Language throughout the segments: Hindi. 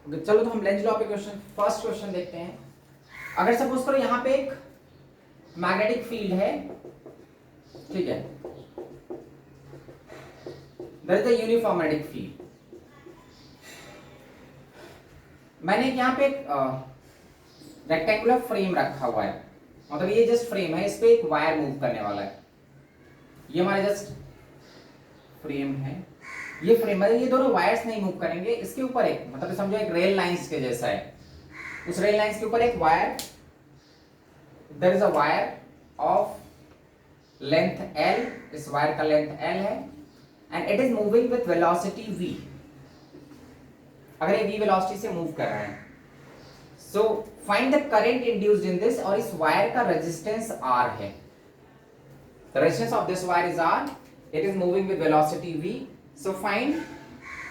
चलो तो हम लेंज लॉ पे क्वेश्चन, फर्स्ट क्वेश्चन देखते हैं। अगर सपोज करो यहां पे एक मैग्नेटिक फील्ड है, ठीक है, there is a uniform magnetic field. मैंने यहां पे एक रेक्टेंगुलर फ्रेम रखा हुआ है, मतलब ये जस्ट फ्रेम है, इस पे एक वायर मूव करने वाला है। ये हमारे जस्ट फ्रेम है, ये फ्रेम है, ये दोनों वायर्स नहीं मूव करेंगे। इसके ऊपर एक, मतलब समझो एक रेल लाइंस के जैसा है, उस रेल लाइंस के ऊपर एक wire, there is a wire of length L, इस वायर का लेंथ L है, and it is moving with velocity v। अगर ये v वेलोसिटी से मूव कर रहा है, so find the current induced in this, और इस वायर का रेजिस्टेंस R है। The resistance of this wire is R. It is moving with velocity v. So find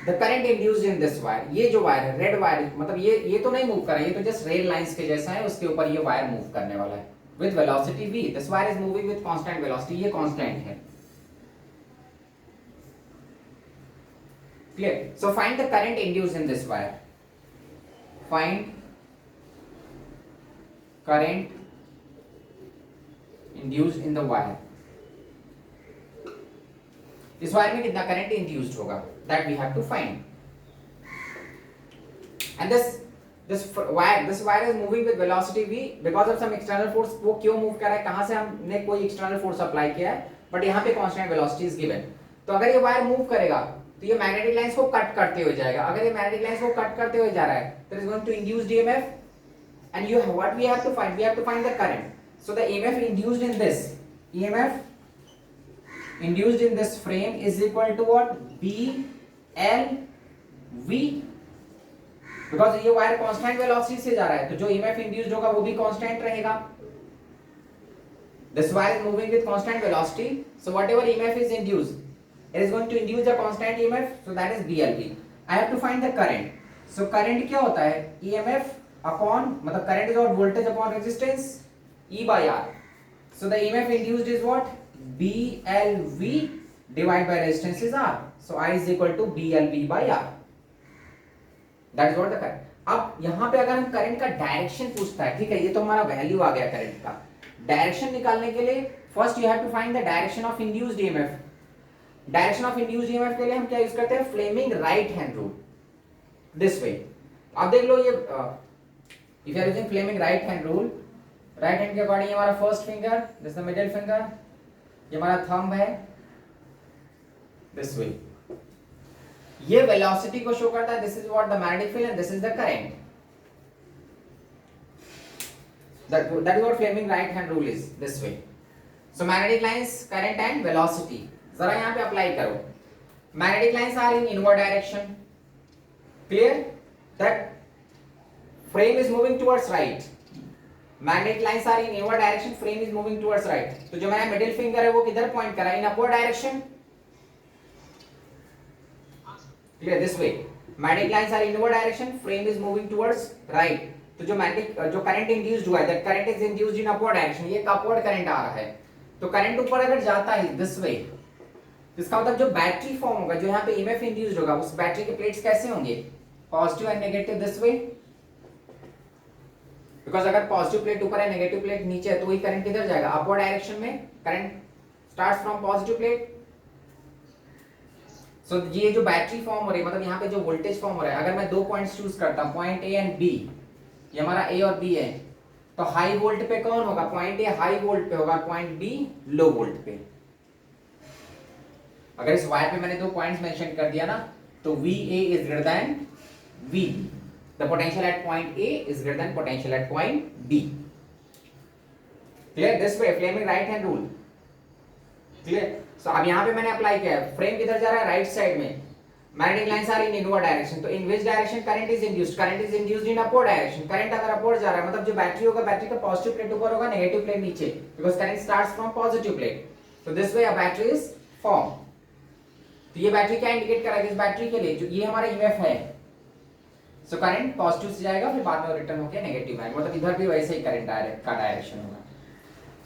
the current induced in this wire. ये जो वायर है, रेड वायर, मतलब ये तो नहीं मूव कर रहा है, ये तो जस्ट रेल लाइंस के जैसा है, उसके ऊपर ये वायर मूव करने वाला है with velocity v. This wire is moving with constant velocity. ये constant है. Clear? So find the current induced in this wire. Find current induced in the wire. इस वायर में कितना करंट इंड्यूस्ड होगा, that we have to find. And this wire is moving with velocity v because of some external force. वो क्यों मूव कर रहा है, कहां से हमने कोई एक्सटर्नल फोर्स अप्लाई किया है, बट यहां पे कांस्टेंट वेलोसिटी इज गिवन। तो अगर ये वायर मूव करेगा तो ये मैग्नेटिक लाइंस को कट करते हुए जाएगा। अगर ये मैग्नेटिक लाइंस को कट करते हुए जा रहा है, there is going to induce EMF, and you what we have to find, we have to find the current. So the EMF induced in this, EMF induced in this frame is equal to what, B L V, because ये वायर कांस्टेंट वेलोसिटी से जा रहा है, तो जो EMF इंड्यूस्ड होगा वो भी कांस्टेंट रहेगा। This wire is moving with constant velocity, so whatever EMF is induced, it is going to induce a constant EMF, so that is BLV. I have to find the current. So current क्या होता है, EMF upon, मतलब current is what, voltage upon resistance, E by R. So the EMF induced is what, BLV divided by resistance is R. So I is equal to BLV by R. That is what the current. अब यहां पे अगर हम करंट का डायरेक्शन पूछता है, ठीक है, ये तो हमारा वैल्यू आ गया करंट का। डायरेक्शन निकालने के लिए first you have to find the direction of induced EMF. Direction of induced EMF के लिए हम क्या यूज करते हैं, Fleming right hand rule, this way. अब देख लो, ये if you are using Fleming right hand rule, right hand के अकॉर्डिंग हमारा first finger, this the middle finger, ये हमारा थंब है, दिस वे। ये वेलोसिटी को शो करता है, this is what the magnetic field and this is the current. that is what flaming right hand rule is, this way. So magnetic lines, current and velocity, जरा यहाँ पे अप्लाई करो। Magnetic lines are in inward direction, clear? That frame is moving towards right. Magnetic lines are in inward direction, frame is moving towards right. तो जो मेरा मिडिल फिंगर है वो किधर पॉइंट कर रहा है, in upward direction, clear? This way. Magnetic lines are in inward direction, frame is moving towards right. तो जो मैग्नेटिक, जो करंट इंड्यूस्ड हुआ है, that current is induced in upward direction, ये अपवर्ड करंट आ रहा है। तो करंट ऊपर अगर जाता है दिस वे, इसका मतलब जो बैटरी फॉर्म होगा, जो यहाँ पे ईएमएफ इंड्यूस्ड होगा, उस बैटरी के प्लेट्स कैसे होंगे, positive and negative, this way. Because अगर पॉजिटिव प्लेट ऊपर है, नेगेटिव प्लेट नीचे है, तो वही करंट किधर जाएगा, अपवर्ड डायरेक्शन में। Current starts from positive plate. So ये जो बैटरी फॉर्म हो रही है, मतलब यहाँ पे जो वोल्टेज फॉर्म हो रहा है, अगर मैं दो पॉइंट्स चूज करता हूँ, पॉइंट ए एंड बी, ये हमारा ए और बी है, तो हाई वोल्ट पे कौन होगा, पॉइंट ए हाई वोल्ट पे होगा, पॉइंट बी लो वोल्ट पे। अगर इस वायर पे मैंने दो पॉइंट्स मेंशन कर दिया ना, तो VA is greater than VB, the potential at point A is greater than potential at point B। Clear? This way, Fleming right hand rule, clear? So अब यहां पे मैंने अप्लाई किया है, फ्रेम किधर जा रहा है, राइट साइड में। Magnetic lines are in inward direction, तो in which direction current is induced, current is induced in upward direction. Current अगर अपवर्ड जा रहा है, मतलब जो बैटरी होगा, बैटरी का पॉजिटिव प्लेट ऊपर होगा, नेगेटिव प्लेट नीचे, because current starts from positive plate. तो this way a battery is form. तो ये बैटरी क्या इंडिकेट कर रहा है, इस बैटरी के लिए जो ये हमारा ईएमएफ है, सो करंट पॉजिटिव से जाएगा, फिर बाद में रिटर्न होकर नेगेटिव आएगा, मतलब इधर भी वैसे ही करंट का डायरेक्शन होगा।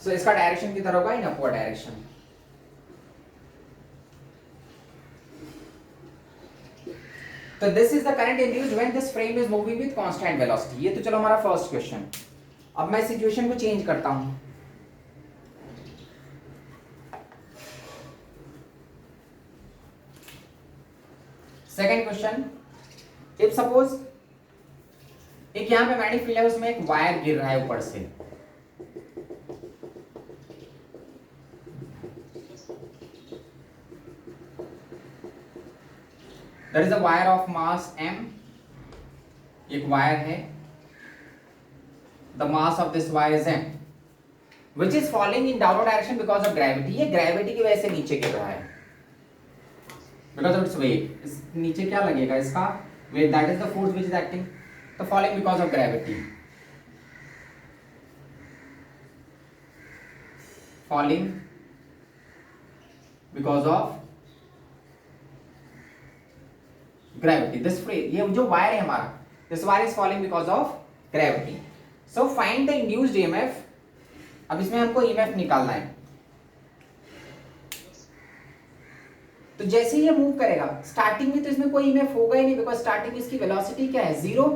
सो इसका डायरेक्शन किधर होगा, इन अपवर्ड डायरेक्शन। तो this is the current induced when this frame is moving with constant velocity. ये तो चलो हमारा फर्स्ट क्वेश्चन। अब मैं सिचुएशन को चेंज करता हूं। सेकंड क्वेश्चन, इफ सपोज एक यहां पे मैग्नेटिक फील्ड है, उसमें एक वायर गिर रहा है ऊपर से। There is a wire of mass m, एक वायर है, the mass of this wire is m, which is falling in downward direction because of gravity। ये ग्रेविटी की वजह से नीचे गिर रहा है, because of its weight। इस नीचे क्या लगेगा, इसका weight, that is the force which is acting, तो falling because of gravity, falling because of gravity। this free, ये जो वायर है हमारा, this wire is falling because of gravity। so find the induced EMF। अब इसमें हमको EMF निकालना है। तो जैसे ही ये मूव करेगा, स्टार्टिंग में तो इसमें कोई EMF होगा ही नहीं, बिकॉज स्टार्टिंग में इसकी वेलोसिटी क्या है, 0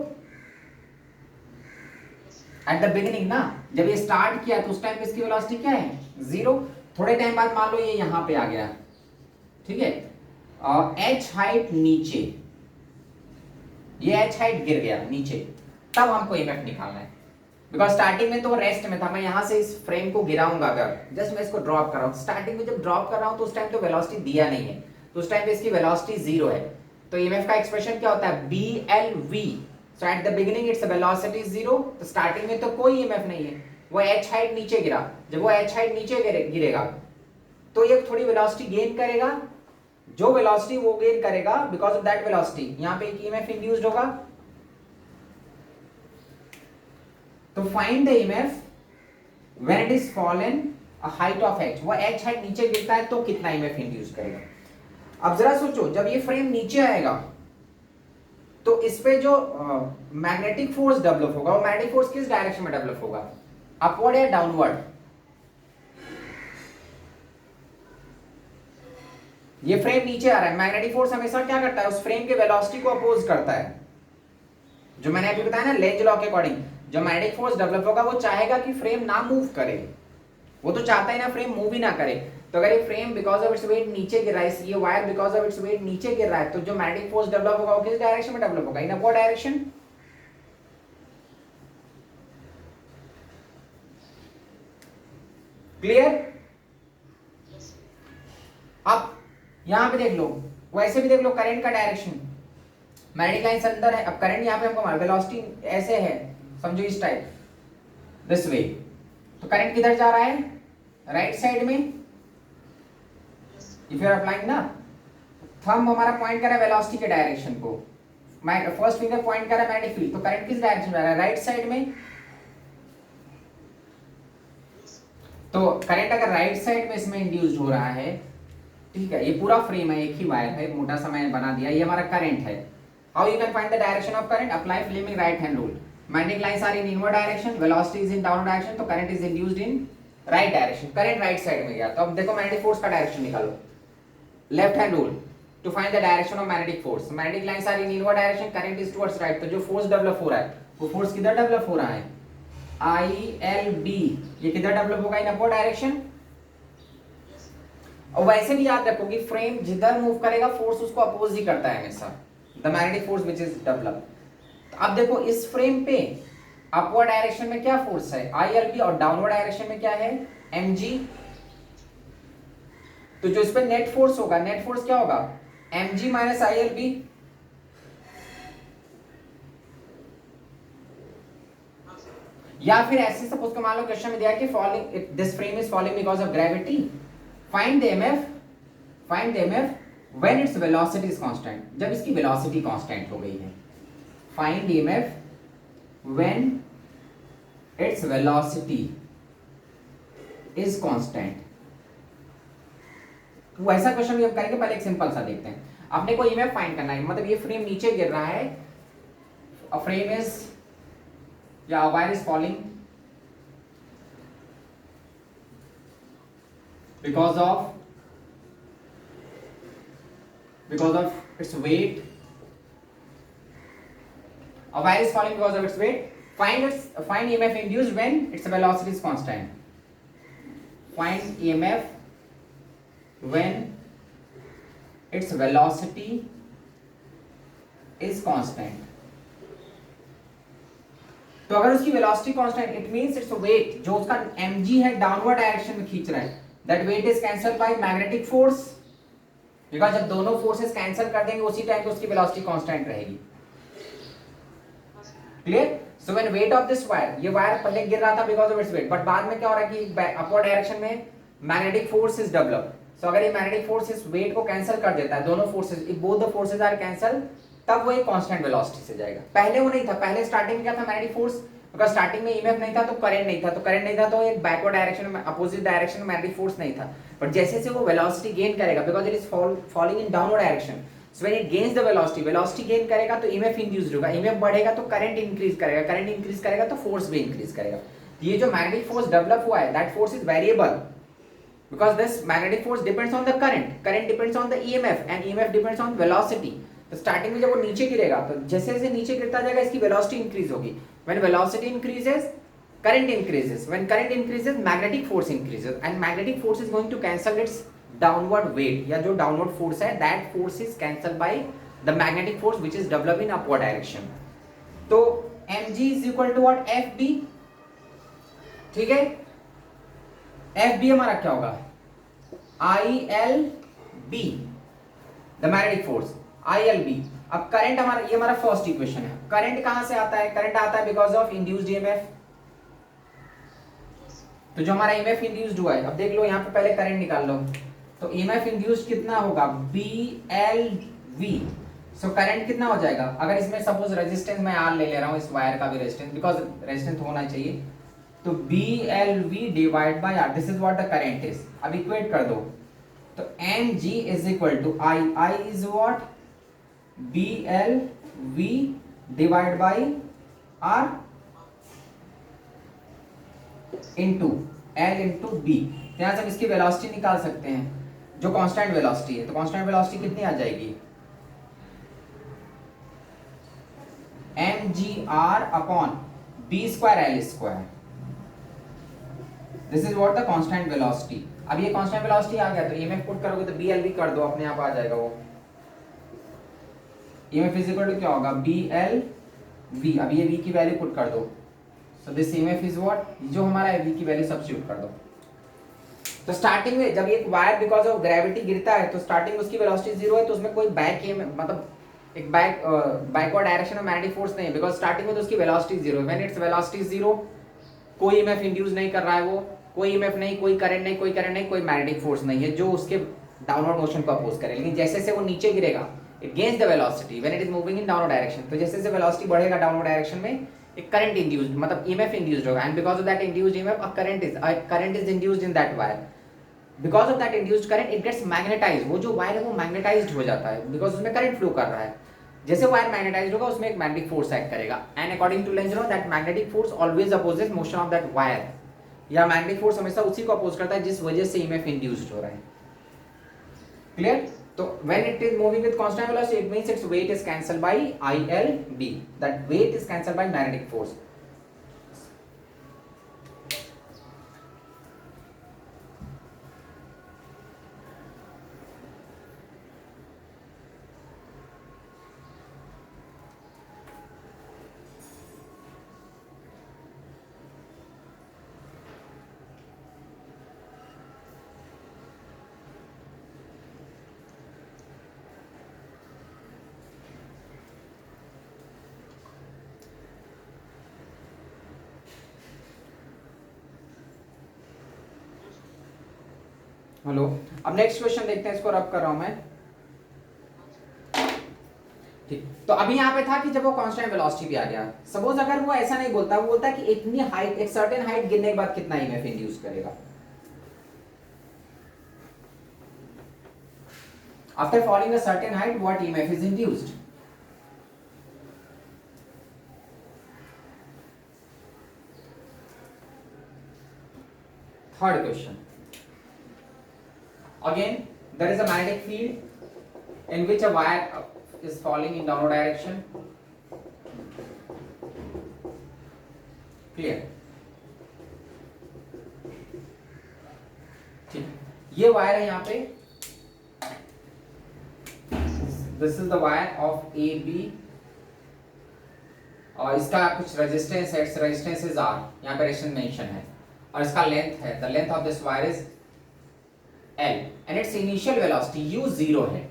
एट द बिगिनिंग ना। जब ये स्टार्ट किया तो उस टाइम पे इसकी वेलोसिटी क्या है, 0। थोड़े टाइम बाद मान लो ये यहां पे आ गया, ठीक है, h हाइट नीचे, ये h हाइट गिर गया नीचे, तब हमको EMF निकालना है। बिकॉज स्टार्टिंग में तो वो रेस्ट में था, मैं यहां से इस फ्रेम को गिराऊंगा, अगर जस्ट मैं इसको ड्रॉप कर रहा हूं, स्टार्टिंग में जब ड्रॉप कर रहा हूं तो उस टाइम तो वेलोसिटी दिया नहीं है, तो उस टाइम पे इसकी वेलोसिटी 0 है। तो EMF का एक्सप्रेशन क्या होता है, BLV। So at the beginning its velocity 0, तो स्टार्टिंग में तो कोई EMF नहीं है, वो h हाइट नीचे गिरा। जब वो h हाइट नीचे गिरेगा तो ये थोड़ी वेलोसिटी गेन करेगा, जो वेलोसिटी वो गेन करेगा, बिकॉज ऑफ दैट वेलोसिटी यहां पे एक EMF इंड्यूस्ड होगा। तो find the EMF when it is fallen a height of h। वो h हाइट नीचे गिरता है तो कितना EMF इंड्यूस करेगा। अब जरा सोचो, जब ये फ्रेम नीचे आएगा तो इस पे जो मैग्नेटिक फोर्स डेवलप होगा, वो मैग्नेटिक फोर्स किस डायरेक्शन में डेवलप होगा, अपवर्ड या डाउनवर्ड। ये फ्रेम नीचे आ रहा है, मैग्नेटिक फोर्स हमेशा क्या करता है, उस फ्रेम के वेलोसिटी को अपोज करता है। जो मैंने अभी बताया ना, लेंज लॉ के अकॉर्डिंग जो मैग्नेटिक फोर्स डेवलप होगा, वो चाहेगा कि फ्रेम ना मूव करे, वो तो चाहता है ना फ्रेम मूव ही ना करे। तो अगर ये frame because of its wait नीचे गिर रहा है, ये wire because of its wait नीचे गिर रहा है, तो जो मैग्नेटिक फोर्स डेवलप होगा वो किस डायरेक्शन में डेवलप होगा, इन अपवर्ड डायरेक्शन। क्लियर। अब यहां पे देख लो, वैसे भी देख लो करंट का डायरेक्शन, मैग्नेटिक लाइन अंदर है, अब करंट यहां पे हमको वेलोसिटी ऐसे है, समझो इस टाइप, दिस वे। तो करंट किधर जा रहा है, राइट साइड में। इफ यू आर अप्लाइंग ना, थंब हमारा पॉइंट कर रहा है वेलोसिटी के डायरेक्शन को, फर्स्ट फिंगर पॉइंट कर रहा है मैग्नेटिक फील्ड, तो करंट किस डायरेक्शन में जा रहा है, राइट साइड में। तो करंट अगर राइट साइड में इसमें इंड्यूस्ड हो रहा है, ठीक है, ये पूरा फ्रेम है, एक ही वायर है, मोटा सा मैंने बना दिया, ये हमारा करंट है। How you can find the direction of current, apply Fleming right hand rule. Magnetic lines are in inward direction, velocity is in downward direction, तो current is induced in right direction. Current right side में गया, तो अब देखो मैग्नेटिक फोर्स का डायरेक्शन निकालो, left hand rule to find the direction of magnetic force. Magnetic lines are in inward direction, current is towards right, तो जो फोर्स डेवलप हो रहा है वो फोर्स किधर डेवलप हो रहा है, ILB, ये किधर डेवलप होगा, इन अपवर्ड डायरेक्शन। और वैसे भी याद रखो कि फ्रेम जिधर मूव करेगा फोर्स उसको अपोज ही करता है हमेशा, the magnetic force which is develop. अब देखो इस फ्रेम पे अपवर्ड डायरेक्शन में क्या फोर्स है, ILB, और डाउनवर्ड डायरेक्शन में क्या है, mg। तो जो इस पे नेट फोर्स होगा, नेट फोर्स क्या होगा, mg माइनस ILB। या फिर ऐसे सपोज को मान लो क्वेश्चन में दिया है कि falling, this frame is falling because of gravity, find the EMF when its velocity is constant, जब इसकी वेलोसिटी कांस्टेंट हो गई है। Find EMF when its velocity is constant. तो ऐसा क्वेश्चन भी हम करेंगे, पहले एक सिंपल सा देखते हैं। अपने को EMF फाइंड करना है, मतलब ये फ्रेम नीचे गिर रहा है, अ फ्रेम इज या wire is falling because of its weight A wire is falling because of its weight. Find EMF induced when its velocity is constant. Find EMF when its velocity is constant. तो अगर उसकी velocity constant, it means its wait जो उसका mg है डाउनवर्ड डायरेक्शन में खींच रहा है, that weight is cancel by magnetic force, because जब दोनों फोर्सेस कैंसल कर देंगे उसी टाइम पे उसकी वेलोसिटी कांस्टेंट रहेगी. Clear? So when weight of this wire, ये वायर पहले गिर रहा था because of its weight, but बाद में क्या हो रहा है कि अपवर्ड डायरेक्शन में magnetic force is develop. So अगर ये मैग्नेटिक फोर्स इस वेट को कैंसिल कर देता है, दोनों forces, if both the forces are cancel, तब वो एक कांस्टेंट वेलोसिटी से जाएगा. पहले वो नहीं था, पहले स्टार्टिंग में क्या था, मैग्नेटिक फोर्स, बिकॉज स्टार्टिंग में ईएमएफ नहीं था तो करंट नहीं था, तो करंट नहीं था तो एक बैकवर्ड डायरेक्शन में, अपोजिट डायरेक्शन में मैग्नेटिक फोर्स नहीं था. बट जैसे से वो वेलोसिटी गेन करेगा, because it is falling in downward direction, so when it gains the velocity gain करेगा तो ईएमएफ इंड्यूस्ड होगा, ईएमएफ बढ़ेगा तो करंट इंक्रीज करेगा, करंट इंक्रीज करेगा तो फोर्स भी इंक्रीज करेगा. ये जो मैग्नेटिक फोर्स डेवलप हुआ है, that force is variable, because this magnetic force depends on the current depends on the EMF and EMF depends on velocity. तो स्टार्टिंग में जब वो नीचे गिरेगा तो जैसे जैसे नीचे गिरता जाएगा इसकी वेलोसिटी इंक्रीज होगी. When velocity increases, current increases. When current increases, magnetic force increases and magnetic force is going to cancel its downward weight, या जो downward force है, that force is cancelled by the magnetic force which is developed in upward direction. तो mg is equal to what? fb. ठीक है, एफ बी हमारा क्या होगा, I L B, the magnetic force, I L B. अब करंट हमारा, ये हमारा फर्स्ट इक्वेशन है. करंट कहां से आता है? करंट आता है बिकॉज ऑफ इंड्यूस्ड ईएमएफ. तो जो हमारा ईएमएफ इंड्यूस्ड हुआ है, अब देख लो यहां पे पहले करंट निकाल लो, तो ईएमएफ इंड्यूस्ड कितना होगा, B L V. So current कितना हो जाएगा, अगर इसमें सपोज रेजिस्टेंस मैं आर ले रहा हूं, इस वायर का भी रेजिस्टेंस, बिकॉज रेजिस्टेंस होना चाहिए, तो BLV divide by R, this is what the current is. अब इक्वेट कर दो, तो mg is equal to I is what, BLV divide by R into L into B. यहां से हम इसकी वेलोसिटी निकाल सकते हैं जो कांस्टेंट वेलोसिटी है. तो कांस्टेंट वेलोसिटी कितनी आ जाएगी, mgr upon b square l square. This is what the constant velocity. अब ये कांस्टेंट वेलोसिटी आ गया तो ईएमएफ पुट करोगे तो BLV कर दो, अपने आप आ जाएगा वो. ईएमएफ इज इक्वल टू क्या होगा, BLV. अब ये V की वैल्यू पुट कर दो, so this EMF is what, जो हमारा है V की वैल्यू सब्स्टिट्यूट कर दो. तो स्टार्टिंग में जब एक वायर बिकॉज ऑफ ग्रेविटी गिरता है तो स्टार्टिंग में उसकी वेलोसिटी जीरो है, तो उसमें कोई बैक ईएमएफ, मतलब एक बैकवर्ड डायरेक्शन में मैग्नेटिक फोर्स नहीं है, बिकॉज स्टार्टिंग में तो उसकी वेलोसिटी जीरो है. व्हेन इट्स वेलोसिटी जीरो, कोई ईएमएफ इंड्यूस नहीं कर रहा है वो, कोई ईएमएफ नहीं, कोई करंट नहीं, कोई मैग्नेटिक फोर्स नहीं है जो उसके डाउनवर्ड मोशन को अपोज करे. लेकिन जैसे से वो नीचे गिरेगा, it gains the velocity when it is moving in downward direction, तो जैसे जैसे वेलोसिटी बढ़ेगा डाउनवर्ड डायरेक्शन में, एक करंट इंड्यूस्ड, मतलब ईएमएफ इंड्यूस्ड होगा, and because of that induced EMF a current is induced in that wire. Because of that induced current it gets magnetized. वो जो वायर है वो मैग्नेटाइज्ड हो जाता है बिकॉज उसमें करंट फ्लो कर रहा है. जैसे वायर मैग्नेटाइज्ड होगा उसमें एक मैग्नेटिक फोर्स एक्ट करेगा, and according to Lenz law that magnetic force always opposes motion of that wire, या मैग्नेटिक फोर्स हमेशा उसी को अपोज करता है जिस वजह से ईएमएफ इंड्यूस्ड हो रहा है. क्लियर? तो when it is moving with constant velocity, it means its weight is cancelled by ILB, that weight is cancelled by magnetic force. Hello, अब नेक्स्ट क्वेश्चन देखते हैं, इसको रब कर रहा हूं मैं. ठीक, तो अभी यहाँ पे था कि जब वो कांस्टेंट वेलोसिटी भी आ गया, सपोज अगर वो ऐसा नहीं बोलता, वो बोलता कि इतनी हाइट, एक सर्टेन हाइट गिरने के बाद कितना ईएमएफ इंड्यूस करेगा. After falling a certain height what EMF is induced. Third question. Again, there is a magnetic field in which a wire is falling in downward direction. Clear? ठीक, ये वायर है यहाँ पे, this is the wire of A B, और इसका कुछ रेजिस्टेंस है, इट्स रेजिस्टेंस इज आर, यहाँ पे रेजिस्टेंस मेंशन है, और इसका लेंथ है, the length of this wire is L, and it's initial velocity you 0 है।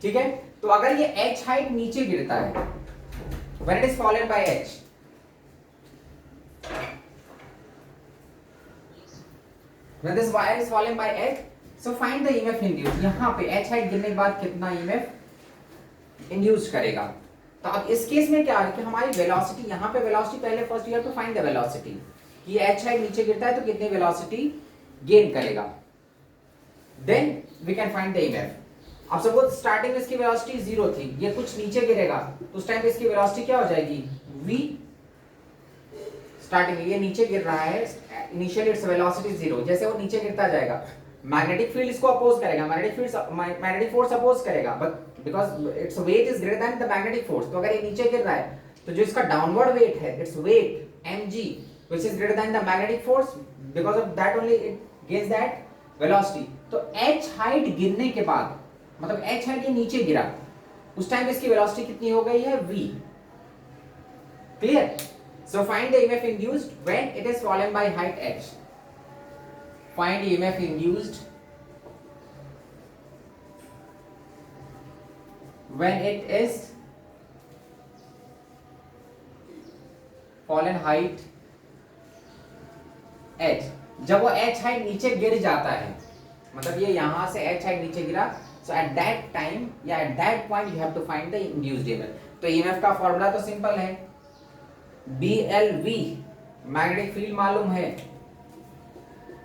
ठीक है, तो अगर ये h हाइट नीचे गिरता है, when it is fallen by h, when this wire is fallen by h, so find the EMF induced। यहाँ पे h हाइट गिरने के बाद कितना EMF इंड्यूस करेगा। तो अब इस केस में क्या है कि हमारी वेलोसिटी, यहाँ पे वेलोसिटी पहले first you have to find the velocity, कि h हाइट नीचे गिरता है तो कितनी वेलोसिटी गेन करेगा, then we can find the EMF। अब सपोज स्टार्टिंग में इसकी वेलोसिटी 0 थी, ये कुछ नीचे गिरेगा तो उस टाइम पे इसकी वेलोसिटी क्या हो जाएगी, v। स्टार्टिंग में ये नीचे गिर रहा है, इनिशियली इट्स वेलोसिटी 0, जैसे वो नीचे गिरता जाएगा मैग्नेटिक फील्ड इसको अपोज करेगा, मैग्नेटिक फोर्स अपोज करेगा, but because it's weight is greater than the magnetic force, तो अगर ये नीचे गिर रहा है तो जो इसका डाउनवर्ड वेट है, its weight mg which is greater than the magnetic force, because of that only it gets that velocity. तो h हाइट गिरने के बाद, मतलब h हाइट के नीचे गिरा, उस टाइम इसकी वेलोसिटी कितनी हो गई है, v। Clear? So find the EMF induced when it is fallen by height h. Find EMF induced when it is fallen height h। जब वो h हाइट नीचे गिर जाता है, मतलब ये यहां से h हाइट नीचे गिरा, so at that time या at that point you have to find the induced EMF। तो EMF का फॉर्मूला तो सिंपल है, BLV, मैग्नेटिक फील्ड मालूम है,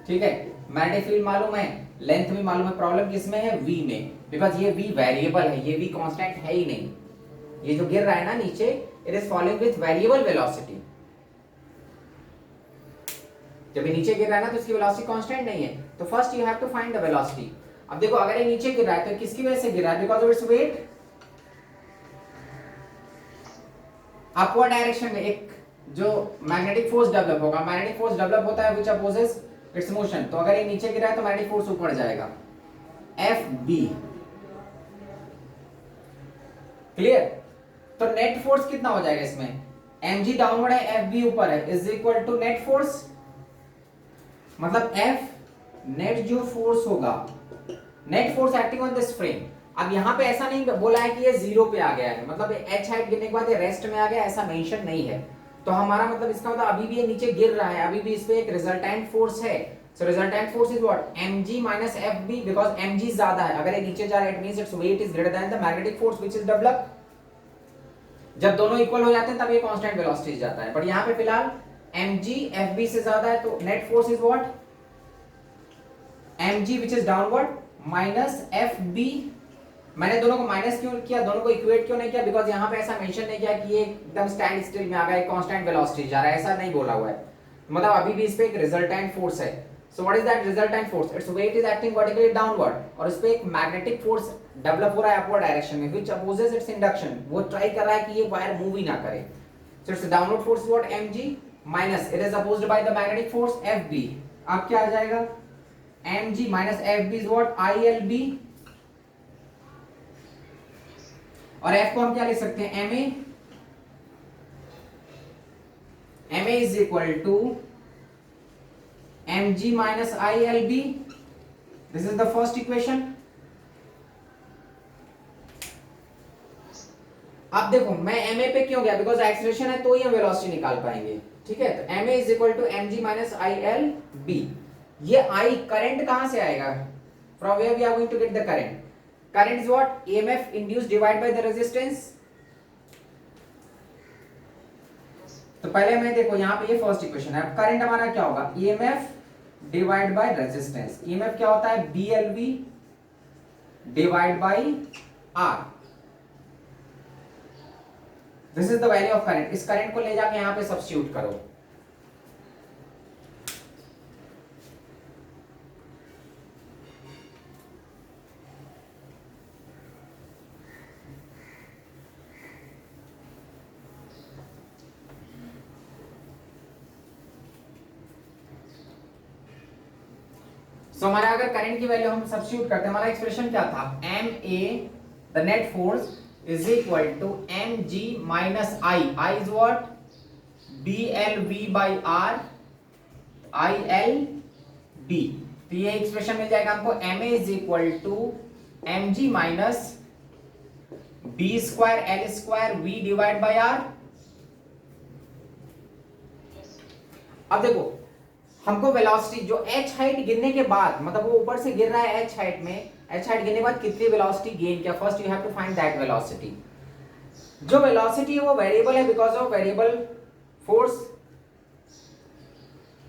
ठीक है, मैग्नेटिक फील्ड मालूम है, लेंथ भी मालूम है, प्रॉब्लम किसमें है, V में, बिकॉज ये V वेरिएबल है, ये V कांस्टेंट है ही नहीं, ये जो गिर रहा है ना नीचे, it is following with variable velocity. जब ये नीचे गिर रहा है ना तो इसकी वेलोसिटी कांस्टेंट नहीं है, तो first you have to find the velocity. अब देखो अगर ये नीचे गिर रहा है तो किसकी वजह से गिर रहा है, because of its wait upward direction में एक जो मैग्नेटिक फोर्स डेवलप होगा, मैग्नेटिक फोर्स डेवलप होता है व्हिच अपोजेस इट्स मोशन, तो अगर ये नीचे गिरा है तो मैग्नेटिक फोर्स ऊपर जाएगा, FB। क्लियर? तो नेट फोर्स कितना हो जाएगा इसमें, mg डाउनवर्ड है, FB ऊपर है, is equal to net force, मतलब F नेट जो फोर्स होगा, net force acting on this frame. अब यहाँ पे ऐसा नहीं बोला है कि ये 0 पे आ गया है, मतलब h हाइट गिरने के बाद ये रेस्ट में आ गया, ऐसा मेंशन नहीं है, तो हमारा मतलब इसका मतलब अभी भी ये नीचे गिर रहा है, अभी भी इस पे एक रिजल्टेंट फोर्स है। So resultant force is what, mg minus fb, because mg ज्यादा है, अगर ये नीचे जा रहा है it means its weight is greater than the magnetic force which is developed. जब दोनों इक्वल हो जाते हैं तब ये कांस्टेंट वेलोसिटी जाता है, बट यहाँ पे फिलहाल mg fb से ज्यादा है, तो net force is what, mg which is downward minus fb। मैंने दोनों को माइनस क्यों किया, दोनों को इक्वेट क्यों नहीं किया, बिकॉज यहाँ पे ऐसा मेंशन नहीं किया कि ये एकदम स्टैंड स्टिल में आ गया, कांस्टेंट वेलोसिटी जा रहा है, ऐसा नहीं बोला हुआ है, मतलब अभी भी इस पे एक रिजल्टेंट फोर्स है। So what is that resultant force, it's weight is acting vertically downward, और इस पे एक मैग्नेटिक फोर्स डेवलप हो रहा है अपवर्ड डायरेक्शन में व्हिच अपोजेस इट्स इंडक्शन, वो ट्राई कर रहा है कि ये वायर मूव ही ना करे। So it's downward force what, mg minus it is opposed by the magnetic force fb। अब क्या आ जाएगा, mg minus fb is what, ilb, और F को हम क्या लिख सकते हैं, ma is equal to mg minus ilb, this is the first equation. अब देखो मैं ma पे क्यों गया, बिकॉज एक्सेलरेशन है तो ही हम वेलोसिटी निकाल पाएंगे, ठीक है, तो ma is equal to mg minus ilb। ये I करंट कहां से आएगा, from where we are going to get the current, current is what, EMF induced divided by the resistance। तो पहले मैं देखो यहाँ पे ये फर्स्ट इक्वेशन है, करंट हमारा क्या होगा, EMF divide by resistance, EMF क्या होता है, BLV divide by R, this is the value of current. इस करंट को ले जाके यहाँ पे सब्स्टिट्यूट करो, सो हमारा अगर करंट की वैल्यू हम सब्स्टिट्यूट करते हैं, हमारा एक्सप्रेशन क्या था, M A the net force is equal to M G minus I is what, B L V by R I L B. तो ये एक्सप्रेशन मिल जाएगा हमको, M A is equal to M G minus B square L square V divide by R. अब देखो हमको वेलोसिटी जो h हाइट गिरने के बाद, मतलब वो ऊपर से गिर रहा है h हाइट में, h हाइट गिरने के बाद कितनी वेलोसिटी गेन किया, first you have to find that velocity. जो वेलोसिटी है वो वेरिएबल है because of variable force,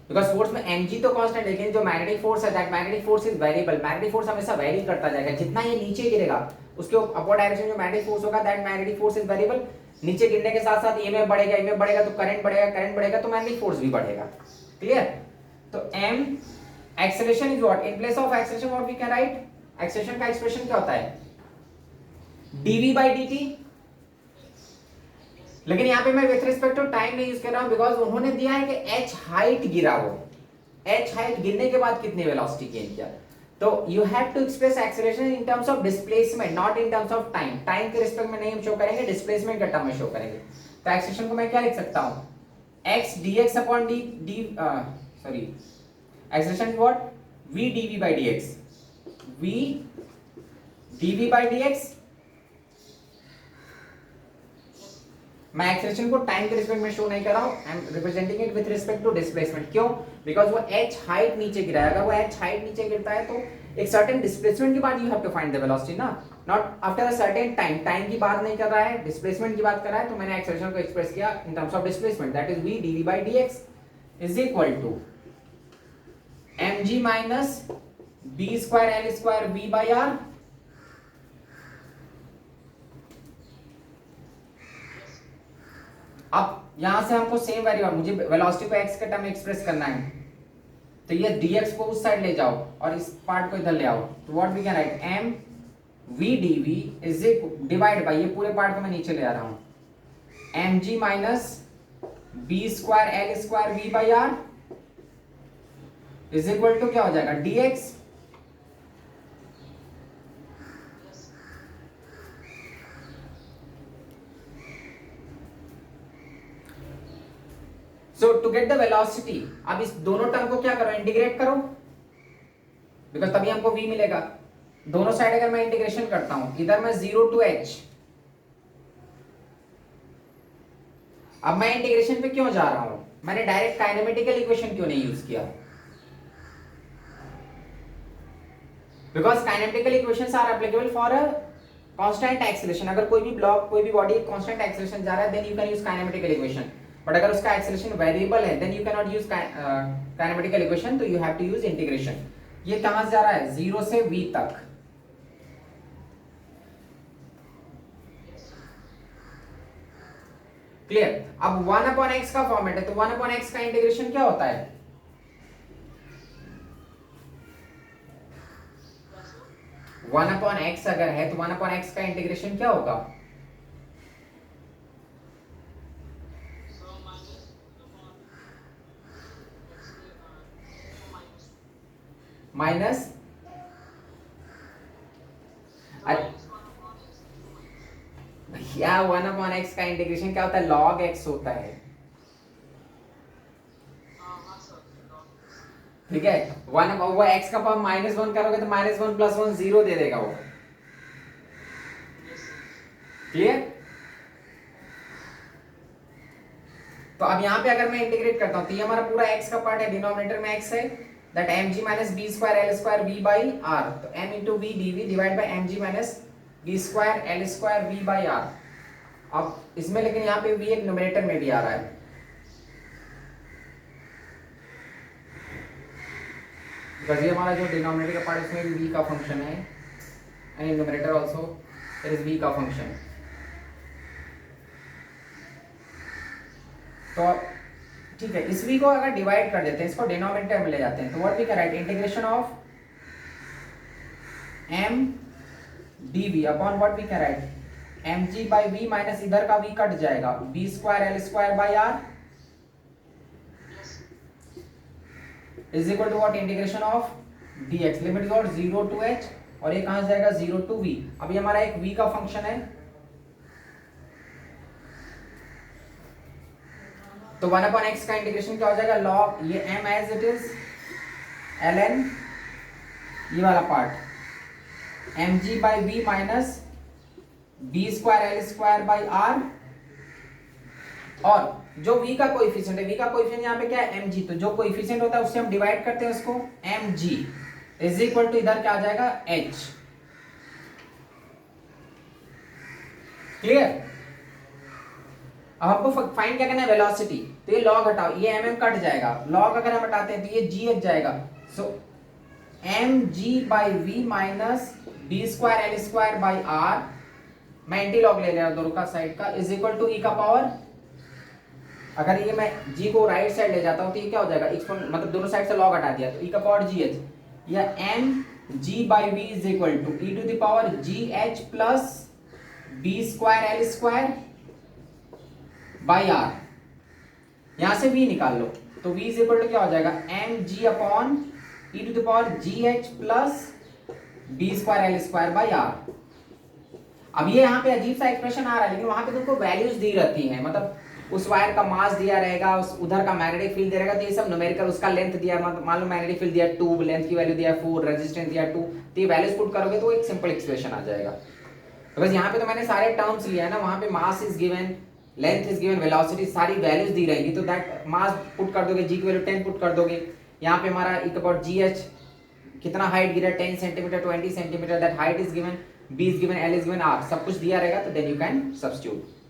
because force में mg तो कांस्टेंट, लेकिन जो मैग्नेटिक फोर्स है that magnetic force is variable. Magnetic force हमेशा वेरी करता जाएगा, जितना ये नीचे गिरेगा उसके अपवर्ड डायरेक्शन जो मैग्नेटिक फोर्स होगा that magnetic force is variable. नीचे गिरने के साथ साथ ईएमएफ बढ़ेगा, ईएमएफ बढ़ेगा तो करंट बढ़ेगा, करंट बढ़ेगा तो मैग्नेटिक फोर्स भी बढ़ेगा। क्लियर? तो m acceleration is what, in place of acceleration what we can write, acceleration का एक्सप्रेशन क्या होता है, dv by dt। लेकिन यहाँ पे मैं विथ रिस्पेक्ट टू टाइम नहीं यूज कर रहा हूं बिकॉज उन्होंने दिया है कि h हाइट गिरा हो, h हाइट गिरने के बाद कितनी वेलोसिटी गेन किया। तो you have to express acceleration in terms of displacement, not in terms of time. Time के रिस्पेक्ट में नहीं हम शो करेंगे, डिस्प्लेसमेंट के टर्म में शो करेंगे। तो एक्सेलरेशन को मैं क्या लिख सकता हूं, x dx upon sorry acceleration what, v dv by dx, v dv by dx। मैं एक्सेलरेशन को टाइम के रिस्पेक्ट में शो नहीं कर रहा हूं, I am representing it with respect to displacement. क्यों? बिकॉज वो h हाइट नीचे गिरा है, अगर वो h हाइट नीचे गिरता है तो एक सर्टेन डिस्प्लेसमेंट के बाद you have to find the velocity ना, not after a certain time. Time की बात नहीं कर रहा है, डिस्प्लेसमेंट की बात कर रहा है। तो मैंने एक्सेलरेशन को एक्सप्रेस किया in terms of displacement, that is v dv by dx is equal to mg minus b square L square v by R. अब यहां से हमको सेम वेरिएबल, मुझे वेलोसिटी को x के टर्म में एक्सप्रेस करना है, तो ये dx को उस साइड ले जाओ और इस पार्ट को इधर ले आओ। तो what we can write, m v dv is equal divide by, ये पूरे पार्ट को मैं नीचे ले आ रहा हूं, mg minus b square L square v by R is equal to क्या हो जाएगा, dx। So to get the velocity, अब इस दोनों टर्म को क्या करो, इंटीग्रेट करो, बिकॉज तभी हमको v मिलेगा। दोनों साइड अगर मैं इंटीग्रेशन करता हूं, इधर मैं 0 to h, अब मैं इंटीग्रेशन पे क्यों जा रहा हूं, मैंने डायरेक्ट काइनेमेटिकल इक्वेशन क्यों नहीं यूज किया, because kinematical equations are applicable for a constant acceleration. अगर कोई भी ब्लॉक, कोई भी बॉडी कांस्टेंट एक्सेलरेशन जा रहा है then you can use kinematical equation, but अगर उसका एक्सेलरेशन वेरिएबल है then you can not use kinematical equation, तो you have to use integration. ये कहां से जा रहा है, 0 से v तक। क्लियर? अब 1 अपॉन x का फॉर्मेट है, तो 1 अपॉन x का इंटीग्रेशन क्या होता है, 1 अपॉन x अगर है तो 1 अपॉन x का इंटीग्रेशन क्या होगा, माइनस, भैया 1 अपॉन x का इंटीग्रेशन क्या होता है, log x होता है। ठीक है, वन वो x का पावर -1 करोगे तो -1 + 1 0 दे देगा वो। क्लियर? तो अब यहां पे अगर मैं इंटीग्रेट करता हूं तो ये हमारा पूरा x का पार्ट है, डिनोमिनेटर में x है, that mg minus b square L square v by r। तो m into v dv divide by mg minus b square L square v by r। अब इसमें लेकिन यहाँ पे v एक न्यूमरेटर में भी आ रहा है, बिकॉज ये हमारा जो डिनोमिनेटर का पार्ट है उसमें भी v का फंक्शन है, and in numerator also there is v का फंक्शन। तो ठीक है, इस v को अगर डिवाइड कर देते हैं, इसको डिनोमिनेटर में ले जाते हैं, तो what we can write, integration of m dv upon what we can write, mg by v minus इधर का v कट जाएगा, b square L square by r is equal to what, integration of dx, limit और 0 to h, और ये कहां से जाएगा 0 to v। अब ये हमारा एक v का फंक्शन है, तो 1/x का इंटीग्रेशन क्या हो जाएगा, log ये m as it is ln, ये वाला part mg by v minus b square l square by r, और जो v का कोएफिशिएंट है, v का कोएफिशिएंट यहाँ पे क्या है mg, तो जो कोएफिशिएंट होता है उससे हम डिवाइड करते हैं उसको, mg इज इक्वल टू इधर क्या आ जाएगा h। क्लियर। अब हमको फाइंड क्या करना है, वेलोसिटी, तो ये log हटाओ, ये mm कट जाएगा, log अगर हम हटाते हैं तो ये gh जाएगा, सो mg by v minus b square l square by r, मैं एंटी लॉग ले रहा हूं दोनों का साइड का, इज इक्वल टू e का पावर, अगर ये मैं g को राइट साइड ले जाता हूं तो ये क्या हो जाएगा, मतलब दोनों साइड से log हटा दिया तो e का पावर gh, या mg by v is equal to e to the power gh plus b square l square by r, यहां से v निकाल लो, तो v इज इक्वल टू क्या हो जाएगा mg upon e to the power gh plus b square l square by r। अब ये यहाँ पे अजीब सा एक्सप्रेशन आ रहा है, लेकिन वहां पे तुमको वैल्यूज दी रहती हैं, मतलब उस वायर का मास दिया रहेगा, उस उधर का मैग्नेटिक फील्ड दिया रहेगा, तो ये सब न्यूमेरिकल, उसका लेंथ दिया, मान लो मैग्नेटिक फील्ड दिया 2, लेंथ की वैल्यू दिया 4, रेजिस्टेंस दिया 2, तो ये वैल्यूज पुट करोगे तो एक सिंपल एक्सप्रेशन आ जाएगा। तो बस यहाँ पे तो मैंने सारे टर्म्स लिया है ना, वहां पे mass is given, length is given, velocity सारी वैल्यूज दी रहेगी, तो दैट मास पुट कर दोगे, जी की वैल्यू 10 पुट कर दोगे, यहाँ पे हमारा e अबाउट gh कितना हाइट गिरा 10 centimetre 20 centimetre, that height is given, b is given, l is given, r सब कुछ दिया रहेगा, तो देन यू कैन सब्स्टिट्यूट।